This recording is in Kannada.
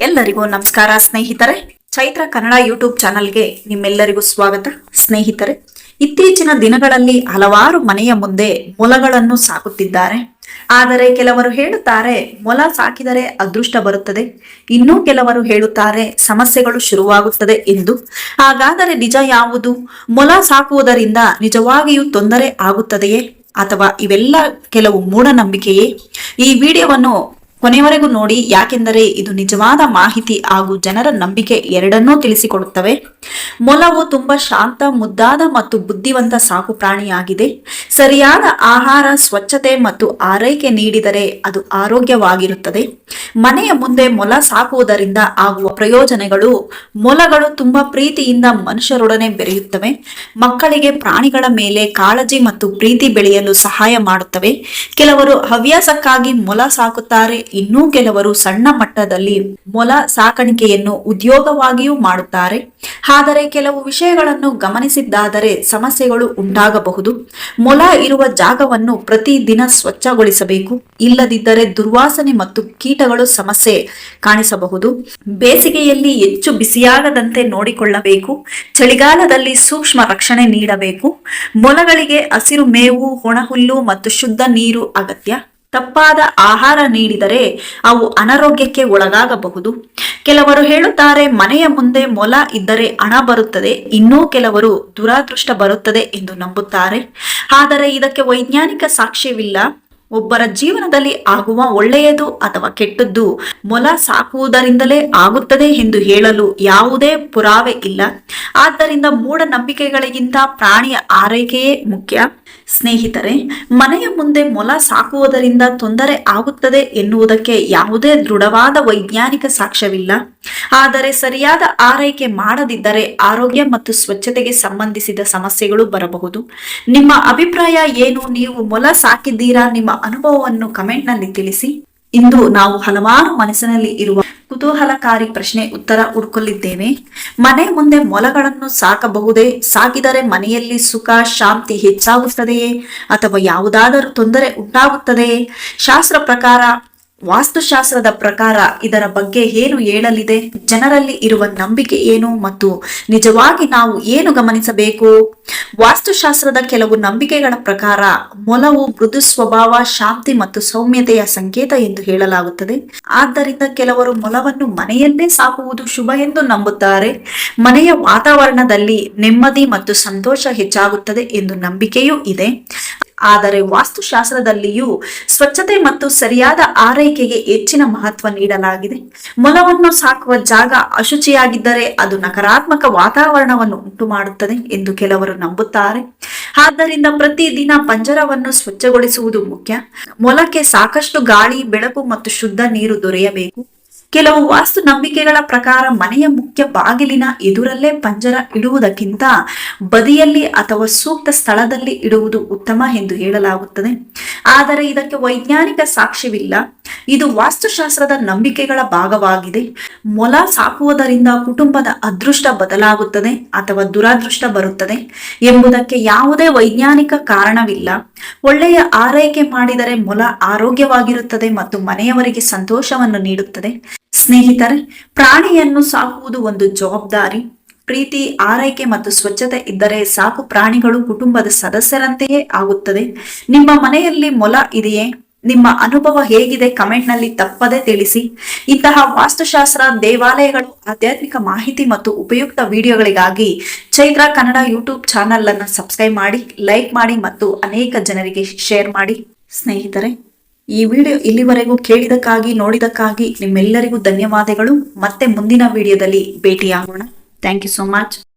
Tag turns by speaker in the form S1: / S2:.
S1: ಎಲ್ಲರಿಗೂ ನಮಸ್ಕಾರ ಸ್ನೇಹಿತರೆ. ಚೈತ್ರ ಕನ್ನಡ ಯೂಟ್ಯೂಬ್ ಚಾನಲ್ಗೆ ನಿಮ್ಮೆಲ್ಲರಿಗೂ ಸ್ವಾಗತ. ಸ್ನೇಹಿತರೆ, ಇತ್ತೀಚಿನ ದಿನಗಳಲ್ಲಿ ಹಲವಾರು ಮನೆಯ ಮುಂದೆ ಮೊಲಗಳನ್ನು ಸಾಕುತ್ತಿದ್ದಾರೆ. ಆದರೆ ಕೆಲವರು ಹೇಳುತ್ತಾರೆ ಮೊಲ ಸಾಕಿದರೆ ಅದೃಷ್ಟ ಬರುತ್ತದೆ, ಇನ್ನೂ ಕೆಲವರು ಹೇಳುತ್ತಾರೆ ಸಮಸ್ಯೆಗಳು ಶುರುವಾಗುತ್ತದೆ ಎಂದು. ಹಾಗಾದರೆ ನಿಜ ಯಾವುದು? ಮೊಲ ಸಾಕುವುದರಿಂದ ನಿಜವಾಗಿಯೂ ತೊಂದರೆ ಆಗುತ್ತದೆಯೇ ಅಥವಾ ಇವೆಲ್ಲ ಕೆಲವು ಮೂಢನಂಬಿಕೆಯೇ? ಈ ವಿಡಿಯೋವನ್ನು ಕೊನೆಯವರೆಗೂ ನೋಡಿ, ಯಾಕೆಂದರೆ ಇದು ನಿಜವಾದ ಮಾಹಿತಿ ಹಾಗೂ ಜನರ ನಂಬಿಕೆ ಎರಡನ್ನೂ ತಿಳಿಸಿಕೊಡುತ್ತವೆ. ಮೊಲವು ತುಂಬಾ ಶಾಂತ, ಮುದ್ದಾದ ಮತ್ತು ಬುದ್ಧಿವಂತ ಸಾಕು ಪ್ರಾಣಿಯಾಗಿದೆ. ಸರಿಯಾದ ಆಹಾರ, ಸ್ವಚ್ಛತೆ ಮತ್ತು ಆರೈಕೆ ನೀಡಿದರೆ ಅದು ಆರೋಗ್ಯವಾಗಿರುತ್ತದೆ. ಮನೆಯ ಮುಂದೆ ಮೊಲ ಸಾಕುವುದರಿಂದ ಆಗುವ ಪ್ರಯೋಜನಗಳು: ಮೊಲಗಳು ತುಂಬಾ ಪ್ರೀತಿಯಿಂದ ಮನುಷ್ಯರೊಡನೆ ಬೆರೆಯುತ್ತವೆ. ಮಕ್ಕಳಿಗೆ ಪ್ರಾಣಿಗಳ ಮೇಲೆ ಕಾಳಜಿ ಮತ್ತು ಪ್ರೀತಿ ಬೆಳೆಯಲು ಸಹಾಯ ಮಾಡುತ್ತವೆ. ಕೆಲವರು ಹವ್ಯಾಸಕ್ಕಾಗಿ ಮೊಲ ಸಾಕುತ್ತಾರೆ, ಇನ್ನೂ ಕೆಲವರು ಸಣ್ಣ ಮಟ್ಟದಲ್ಲಿ ಮೊಲ ಸಾಕಾಣಿಕೆಯನ್ನು ಉದ್ಯೋಗವಾಗಿಯೂ ಮಾಡುತ್ತಾರೆ. ಆದರೆ ಕೆಲವು ವಿಷಯಗಳನ್ನು ಗಮನಿಸಿದ್ದಾದರೆ ಸಮಸ್ಯೆಗಳು ಉಂಟಾಗಬಹುದು. ಮೊಲ ಇರುವ ಜಾಗವನ್ನು ಪ್ರತಿದಿನ ಸ್ವಚ್ಛಗೊಳಿಸಬೇಕು, ಇಲ್ಲದಿದ್ದರೆ ದುರ್ವಾಸನೆ ಮತ್ತು ಕೀಟಗಳು ಸಮಸ್ಯೆ ಕಾಣಿಸಬಹುದು. ಬೇಸಿಗೆಯಲ್ಲಿ ಹೆಚ್ಚು ಬಿಸಿಯಾಗದಂತೆ ನೋಡಿಕೊಳ್ಳಬೇಕು. ಚಳಿಗಾಲದಲ್ಲಿ ಸೂಕ್ಷ್ಮ ರಕ್ಷಣೆ ನೀಡಬೇಕು. ಮೊಲಗಳಿಗೆ ಹಸಿರು ಮೇವು, ಒಣಹುಲ್ಲು ಮತ್ತು ಶುದ್ಧ ನೀರು ಅಗತ್ಯ. ತಪ್ಪಾದ ಆಹಾರ ನೀಡಿದರೆ ಅವು ಅನಾರೋಗ್ಯಕ್ಕೆ ಒಳಗಾಗಬಹುದು. ಕೆಲವರು ಹೇಳುತ್ತಾರೆ ಮನೆಯ ಮುಂದೆ ಮೊಲ ಇದ್ದರೆ ಹಣ ಬರುತ್ತದೆ, ಇನ್ನೂ ಕೆಲವರು ದುರಾದೃಷ್ಟ ಬರುತ್ತದೆ ಎಂದು ನಂಬುತ್ತಾರೆ. ಆದರೆ ಇದಕ್ಕೆ ವೈಜ್ಞಾನಿಕ ಸಾಕ್ಷ್ಯವಿಲ್ಲ. ಒಬ್ಬರ ಜೀವನದಲ್ಲಿ ಆಗುವ ಒಳ್ಳೆಯದು ಅಥವಾ ಕೆಟ್ಟದ್ದು ಮೊಲ ಸಾಕುವುದರಿಂದಲೇ ಆಗುತ್ತದೆ ಎಂದು ಹೇಳಲು ಯಾವುದೇ ಪುರಾವೆ ಇಲ್ಲ. ಆದ್ದರಿಂದ ಮೂಢನಂಬಿಕೆಗಳಿಗಿಂತ ಪ್ರಾಣಿಯ ಆರೈಕೆಯೇ ಮುಖ್ಯ. ಸ್ನೇಹಿತರೆ, ಮನೆಯ ಮುಂದೆ ಮೊಲ ಸಾಕುವುದರಿಂದ ತೊಂದರೆ ಆಗುತ್ತದೆ ಎನ್ನುವುದಕ್ಕೆ ಯಾವುದೇ ದೃಢವಾದ ವೈಜ್ಞಾನಿಕ ಸಾಕ್ಷ್ಯವಿಲ್ಲ. ಆದರೆ ಸರಿಯಾದ ಆರೈಕೆ ಮಾಡದಿದ್ದರೆ ಆರೋಗ್ಯ ಮತ್ತು ಸ್ವಚ್ಛತೆಗೆ ಸಂಬಂಧಿಸಿದ ಸಮಸ್ಯೆಗಳು ಬರಬಹುದು. ನಿಮ್ಮ ಅಭಿಪ್ರಾಯ ಏನು? ನೀವು ಮೊಲ ಸಾಕಿದ್ದೀರಾ? ನಿಮ್ಮ ಅನುಭವವನ್ನು ಕಮೆಂಟ್ ನಲ್ಲಿ ತಿಳಿಸಿ. ಇಂದು ನಾವು ಹಲವಾರು ಮನಸ್ಸಿನಲ್ಲಿ ಇರುವ ಕುತೂಹಲಕಾರಿ ಪ್ರಶ್ನೆ ಉತ್ತರ ಹುಡುಕಲಿದ್ದೇವೆ. ಮನೆ ಮುಂದೆ ಮೊಲಗಳನ್ನು ಸಾಕಬಹುದೇ? ಸಾಕಿದರೆ ಮನೆಯಲ್ಲಿ ಸುಖ, ಶಾಂತಿ ಹೆಚ್ಚಾಗುತ್ತದೆಯೇ ಅಥವಾ ಯಾವುದಾದರೂ ತೊಂದರೆ ಉಂಟಾಗುತ್ತದೆಯೇ? ಶಾಸ್ತ್ರ ಪ್ರಕಾರ, ವಾಸ್ತುಶಾಸ್ತ್ರದ ಪ್ರಕಾರ ಇದರ ಬಗ್ಗೆ ಏನು ಹೇಳಲಿದೆ? ಜನರಲ್ಲಿ ಇರುವ ನಂಬಿಕೆ ಏನು ಮತ್ತು ನಿಜವಾಗಿ ನಾವು ಏನು ಗಮನಿಸಬೇಕು? ವಾಸ್ತುಶಾಸ್ತ್ರದ ಕೆಲವು ನಂಬಿಕೆಗಳ ಪ್ರಕಾರ ಮೊಲವು ಮೃದು ಸ್ವಭಾವ, ಶಾಂತಿ ಮತ್ತು ಸೌಮ್ಯತೆಯ ಸಂಕೇತ ಎಂದು ಹೇಳಲಾಗುತ್ತದೆ. ಆದ್ದರಿಂದ ಕೆಲವರು ಮೊಲವನ್ನು ಮನೆಯಲ್ಲೇ ಸಾಕುವುದು ಶುಭ ಎಂದು ನಂಬುತ್ತಾರೆ. ಮನೆಯ ವಾತಾವರಣದಲ್ಲಿ ನೆಮ್ಮದಿ ಮತ್ತು ಸಂತೋಷ ಹೆಚ್ಚಾಗುತ್ತದೆ ಎಂದು ನಂಬಿಕೆಯೂ ಇದೆ. ಆದರೆ ವಾಸ್ತುಶಾಸ್ತ್ರದಲ್ಲಿಯೂ ಸ್ವಚ್ಛತೆ ಮತ್ತು ಸರಿಯಾದ ಆರೈಕೆಗೆ ಹೆಚ್ಚಿನ ಮಹತ್ವ ನೀಡಲಾಗಿದೆ. ಮೊಲವನ್ನು ಸಾಕುವ ಜಾಗ ಅಶುಚಿಯಾಗಿದ್ದರೆ ಅದು ನಕಾರಾತ್ಮಕ ವಾತಾವರಣವನ್ನು ಉಂಟು ಮಾಡುತ್ತದೆ ಎಂದು ಕೆಲವರು ನಂಬುತ್ತಾರೆ. ಆದ್ದರಿಂದ ಪ್ರತಿದಿನ ಪಂಜರವನ್ನು ಸ್ವಚ್ಛಗೊಳಿಸುವುದು ಮುಖ್ಯ. ಮೊಲಕ್ಕೆ ಸಾಕಷ್ಟು ಗಾಳಿ, ಬೆಳಕು ಮತ್ತು ಶುದ್ಧ ನೀರು ದೊರೆಯಬೇಕು. ಕೆಲವು ವಾಸ್ತು ನಂಬಿಕೆಗಳ ಪ್ರಕಾರ ಮನೆಯ ಮುಖ್ಯ ಬಾಗಿಲಿನ ಎದುರಲ್ಲೇ ಪಂಜರ ಇಡುವುದಕ್ಕಿಂತ ಬದಿಯಲ್ಲಿ ಅಥವಾ ಸೂಕ್ತ ಸ್ಥಳದಲ್ಲಿ ಇಡುವುದು ಉತ್ತಮ ಎಂದು ಹೇಳಲಾಗುತ್ತದೆ. ಆದರೆ ಇದಕ್ಕೆ ವೈಜ್ಞಾನಿಕ ಸಾಕ್ಷ್ಯವಿಲ್ಲ. ಇದು ವಾಸ್ತುಶಾಸ್ತ್ರದ ನಂಬಿಕೆಗಳ ಭಾಗವಾಗಿದೆ. ಮೊಲ ಸಾಕುವುದರಿಂದ ಕುಟುಂಬದ ಅದೃಷ್ಟ ಬದಲಾಗುತ್ತದೆ ಅಥವಾ ದುರಾದೃಷ್ಟ ಬರುತ್ತದೆ ಎಂಬುದಕ್ಕೆ ಯಾವುದೇ ವೈಜ್ಞಾನಿಕ ಕಾರಣವಿಲ್ಲ. ಒಳ್ಳೆಯ ಆರೈಕೆ ಮಾಡಿದರೆ ಮೊಲ ಆರೋಗ್ಯವಾಗಿರುತ್ತದೆ ಮತ್ತು ಮನೆಯವರಿಗೆ ಸಂತೋಷವನ್ನು ನೀಡುತ್ತದೆ. ಸ್ನೇಹಿತರೆ, ಪ್ರಾಣಿಯನ್ನು ಸಾಕುವುದು ಒಂದು ಜವಾಬ್ದಾರಿ. ಪ್ರೀತಿ, ಆರೈಕೆ ಮತ್ತು ಸ್ವಚ್ಛತೆ ಇದ್ದರೆ ಸಾಕು ಪ್ರಾಣಿಗಳು ಕುಟುಂಬದ ಸದಸ್ಯರಂತೆಯೇ ಆಗುತ್ತದೆ. ನಿಮ್ಮ ಮನೆಯಲ್ಲಿ ಮೊಲ ಇದೆಯೇ? ನಿಮ್ಮ ಅನುಭವ ಹೇಗಿದೆ? ಕಮೆಂಟ್ ನಲ್ಲಿ ತಪ್ಪದೆ ತಿಳಿಸಿ. ಇಂತಹ ವಾಸ್ತುಶಾಸ್ತ್ರ, ದೇವಾಲಯಗಳು, ಆಧ್ಯಾತ್ಮಿಕ ಮಾಹಿತಿ ಮತ್ತು ಉಪಯುಕ್ತ ವಿಡಿಯೋಗಳಿಗಾಗಿ ಚೈತ್ರ ಕನ್ನಡ ಯೂಟ್ಯೂಬ್ ಚಾನಲ್ ಅನ್ನು ಸಬ್ಸ್ಕ್ರೈಬ್ ಮಾಡಿ, ಲೈಕ್ ಮಾಡಿ ಮತ್ತು ಅನೇಕ ಜನರಿಗೆ ಶೇರ್ ಮಾಡಿ. ಸ್ನೇಹಿತರೆ, ಈ ವಿಡಿಯೋ ಇಲ್ಲಿವರೆಗೂ ಕೇಳಿದಕ್ಕಾಗಿ, ನೋಡಿದಕ್ಕಾಗಿ ನಿಮ್ಮೆಲ್ಲರಿಗೂ ಧನ್ಯವಾದಗಳು. ಮತ್ತೆ ಮುಂದಿನ ವಿಡಿಯೋದಲ್ಲಿ ಭೇಟಿಯಾಗೋಣ. Thank you so much.